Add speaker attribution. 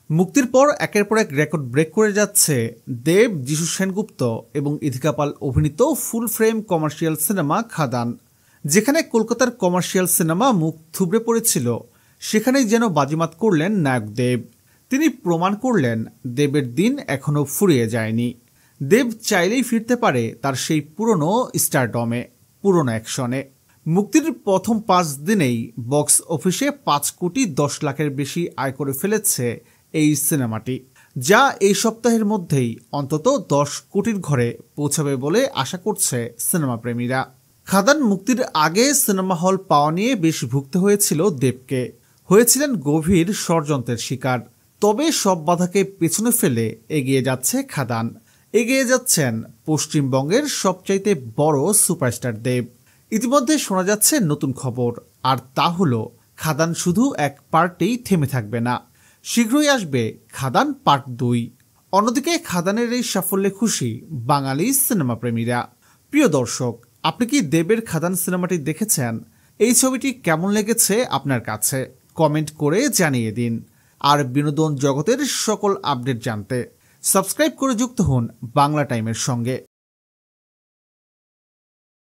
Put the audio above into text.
Speaker 1: মুক্তির পর একের পর এক রেকর্ড ব্রেক করে যাচ্ছে দেব, যিশু সেনগুপ্ত এবং ইথিকা পাল অভিনীত ফুল ফ্রেম কমার্শিয়াল সিনেমা খাদান। যেখানে কলকাতার কমার্শিয়াল সিনেমা মুখ থুবড়ে পড়েছিল, সেখানেই যেন বাজিমাত করলেন নায়ক দেব। তিনি প্রমাণ করলেন দেবের দিন এখনও ফুরিয়ে যায়নি। দেব চাইলেই ফিরতে পারে তার সেই পুরনো স্টারডমে, পুরনো অ্যাকশনে। মুক্তির প্রথম 5 দিনেই বক্স অফিসে 5 কোটি 10 লাখের বেশি আয় করে ফেলেছে এই সিনেমাটি, যা এই সপ্তাহের মধ্যেই অন্তত 10 কোটির ঘরে পৌঁছাবে বলে আশা করছে সিনেমা প্রেমীরা। খাদান মুক্তির আগে সিনেমা হল পাওয়া নিয়ে বেশ ভুগতে হয়েছিল দেবকে, হয়েছিলেন গভীর ষড়যন্ত্রের শিকার। তবে সব বাধাকে পেছনে ফেলে এগিয়ে যাচ্ছে খাদান, এগিয়ে যাচ্ছেন পশ্চিমবঙ্গের সবচাইতে বড় সুপারস্টার দেব। ইতিমধ্যে শোনা যাচ্ছে নতুন খবর, আর তা হলো খাদান শুধু এক পার্টেই থেমে থাকবে না, শীঘ্রই আসবে খাদান পার্ট 2। অন্যদিকে খাদানের এই সাফল্যে খুশি বাঙালি সিনেমা প্রেমীরা। প্রিয় দর্শক, আপনি কি দেবের খাদান সিনেমাটি দেখেছেন? এই ছবিটি কেমন লেগেছে আপনার কাছে? কমেন্ট করে জানিয়ে দিন। আর বিনোদন জগতের সকল আপডেট জানতে সাবস্ক্রাইব করে যুক্ত হন বাংলা টাইমের সঙ্গে।